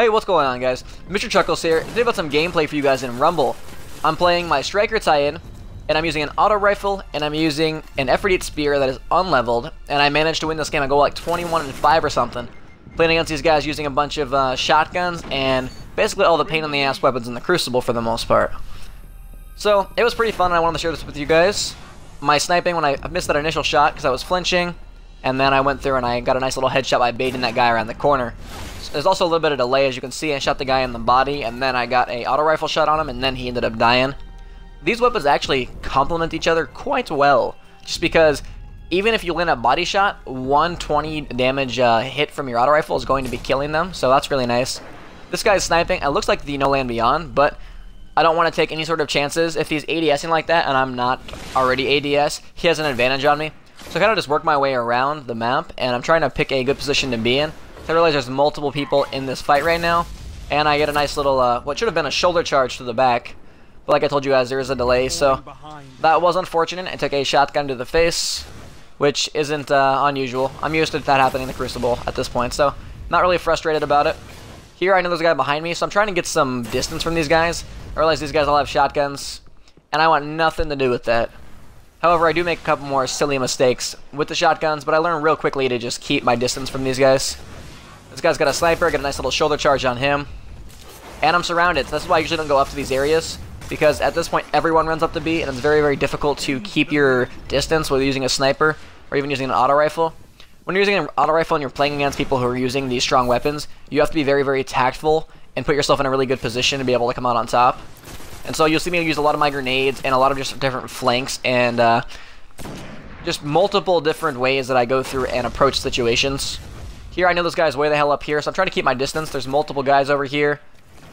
Hey, what's going on, guys? Mr. Chuckles here. Today about some gameplay for you guys in Rumble. I'm playing my Striker tie-in, and I'm using an auto rifle, and I'm using an F-48 spear that is unleveled, and I managed to win this game. I go like 21-5 or something. Playing against these guys using a bunch of shotguns and basically all the pain-in-the-ass weapons in the Crucible for the most part. So, it was pretty fun, and I wanted to share this with you guys. My sniping, when I missed that initial shot because I was flinching, and then I went through and I got a nice little headshot by baiting that guy around the corner. There's also a little bit of delay, as you can see. I shot the guy in the body, and then I got a auto rifle shot on him, and then he ended up dying. These weapons actually complement each other quite well, just because even if you land a body shot, 120 damage hit from your auto rifle is going to be killing them, so that's really nice. This guy's sniping. It looks like the No Land Beyond, but I don't want to take any sort of chances. If he's ADSing like that, and I'm not already ADS, he has an advantage on me. So I kind of just work my way around the map, and I'm trying to pick a good position to be in. I realize there's multiple people in this fight right now, and I get a nice little, what should have been a shoulder charge to the back. But like I told you guys, there is a delay, so that was unfortunate. I took a shotgun to the face, which isn't unusual. I'm used to that happening in the Crucible at this point, so not really frustrated about it. Here, I know there's a guy behind me, so I'm trying to get some distance from these guys. I realize these guys all have shotguns, and I want nothing to do with that. However, I do make a couple more silly mistakes with the shotguns, but I learn real quickly to just keep my distance from these guys. This guy's got a sniper, get a nice little shoulder charge on him. And I'm surrounded, so that's why I usually don't go up to these areas, because at this point everyone runs up to B, and it's very, very difficult to keep your distance with using a sniper, or even using an auto rifle. When you're using an auto rifle and you're playing against people who are using these strong weapons, you have to be very, very tactful, and put yourself in a really good position to be able to come out on top. And so you'll see me use a lot of my grenades, and a lot of just different flanks, and just multiple different ways that I go through and approach situations. Here, I know this guy's way the hell up here, so I'm trying to keep my distance. There's multiple guys over here,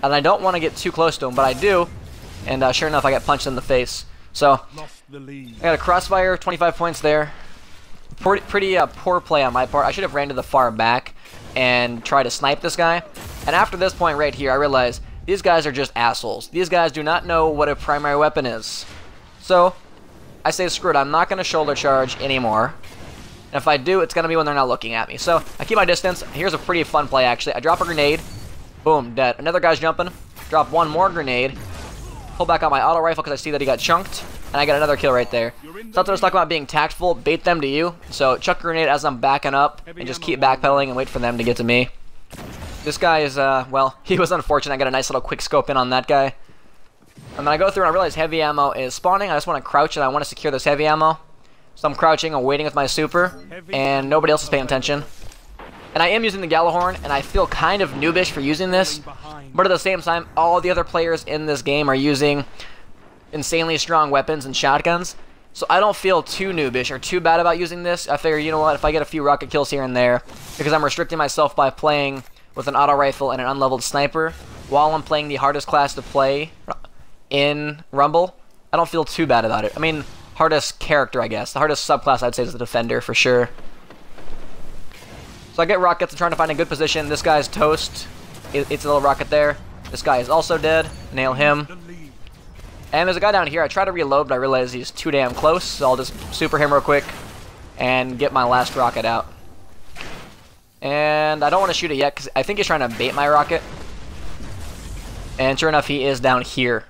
and I don't want to get too close to him, but I do. And sure enough, I get punched in the face. So, I got a crossfire, 25 points there. Pretty poor play on my part. I should have ran to the far back and tried to snipe this guy. And after this point right here, I realized these guys are just assholes. These guys do not know what a primary weapon is. So, I say screw it, I'm not going to shoulder charge anymore. And if I do, it's going to be when they're not looking at me. So, I keep my distance. Here's a pretty fun play, actually. I drop a grenade. Boom, dead. Another guy's jumping. Drop one more grenade. Pull back out my auto rifle because I see that he got chunked. And I got another kill right there. So that's what I was talking about, being tactful. Bait them to you. So, chuck a grenade as I'm backing up. And just keep backpedaling and wait for them to get to me. This guy is, well, he was unfortunate. I got a nice little quick scope in on that guy. And then I go through and I realize heavy ammo is spawning. I just want to crouch and I want to secure this heavy ammo. So I'm crouching and waiting with my super, and nobody else is paying attention. And I am using the Gallahorn, and I feel kind of noobish for using this, but at the same time, all the other players in this game are using insanely strong weapons and shotguns, so I don't feel too noobish or too bad about using this. I figure, you know what, if I get a few rocket kills here and there, because I'm restricting myself by playing with an auto rifle and an unleveled sniper, while I'm playing the hardest class to play in Rumble, I don't feel too bad about it. I mean, hardest character, I guess. The hardest subclass, I'd say, is the Defender, for sure. So I get rockets. I'm trying to find a good position. This guy's toast. It's a little rocket there. This guy is also dead. Nail him. And there's a guy down here. I try to reload, but I realize he's too damn close, so I'll just super him real quick and get my last rocket out. And I don't want to shoot it yet, because I think he's trying to bait my rocket. And sure enough, he is down here.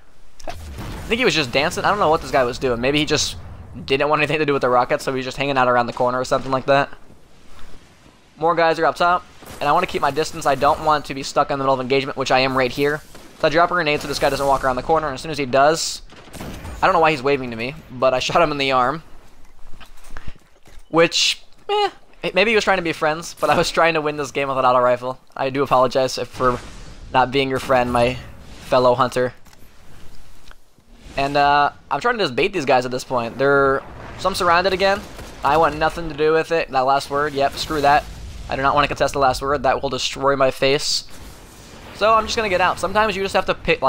I think he was just dancing. I don't know what this guy was doing. Maybe he just didn't want anything to do with the rocket, so he was just hanging out around the corner or something like that. More guys are up top, and I want to keep my distance. I don't want to be stuck in the middle of engagement, which I am right here. So I drop a grenade so this guy doesn't walk around the corner, and as soon as he does, I don't know why he's waving to me, but I shot him in the arm. Which, maybe he was trying to be friends, but I was trying to win this game with an auto rifle. I do apologize for not being your friend, my fellow hunter. And I'm trying to just bait these guys at this point. So I'm surrounded again. I want nothing to do with it. That last word, yep, screw that. I do not want to contest the last word. That will destroy my face. So I'm just going to get out. Sometimes you just have to pick,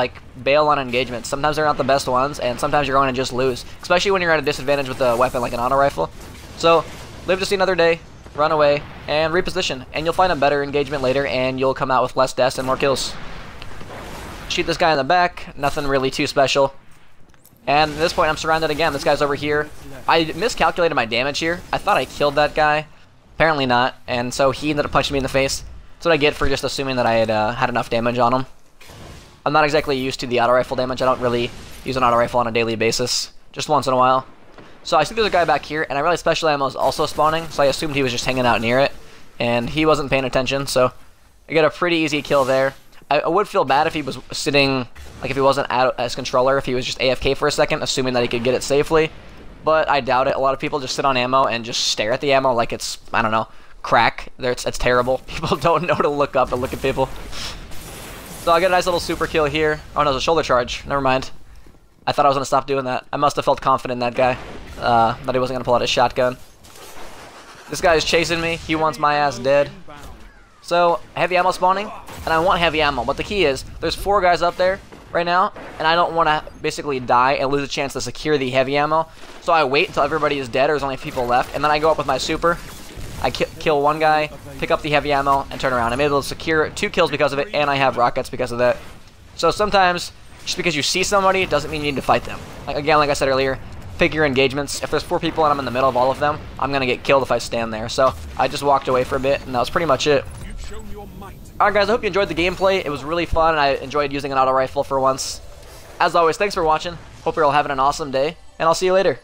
bail on engagements. Sometimes they're not the best ones, and sometimes you're going to just lose. Especially when you're at a disadvantage with a weapon like an auto rifle. So, live to see another day, run away, and reposition. And you'll find a better engagement later, and you'll come out with less deaths and more kills. Shoot this guy in the back. Nothing really too special. And at this point, I'm surrounded again. This guy's over here. I miscalculated my damage here. I thought I killed that guy. Apparently not. And so he ended up punching me in the face. That's what I get for just assuming that I had had enough damage on him. I'm not exactly used to the auto rifle damage. I don't really use an auto rifle on a daily basis, just once in a while. So I see there's a guy back here, and I realized special ammo is also spawning, so I assumed he was just hanging out near it, and he wasn't paying attention, so I get a pretty easy kill there. I would feel bad if he was sitting, like if he wasn't at his controller, if he was just AFK for a second, assuming that he could get it safely, but I doubt it. A lot of people just sit on ammo and just stare at the ammo like it's, I don't know, crack. It's terrible. People don't know to look up and look at people. So I get a nice little super kill here. Oh no, it's a shoulder charge. Never mind. I thought I was going to stop doing that. I must have felt confident in that guy, that he wasn't going to pull out his shotgun. This guy is chasing me. He wants my ass dead. So, heavy ammo spawning, and I want heavy ammo. But the key is, there's 4 guys up there right now, and I don't want to basically die and lose a chance to secure the heavy ammo. So I wait until everybody is dead or there's only people left, and then I go up with my super. I kill one guy, pick up the heavy ammo, and turn around. I'm able to secure 2 kills because of it, and I have rockets because of that. So sometimes, just because you see somebody doesn't mean you need to fight them. Again, like I said earlier, pick your engagements. If there's 4 people and I'm in the middle of all of them, I'm going to get killed if I stand there. So I just walked away for a bit, and that was pretty much it. Alright guys, I hope you enjoyed the gameplay. It was really fun, and I enjoyed using an auto rifle for once. As always, thanks for watching. Hope you're all having an awesome day, and I'll see you later.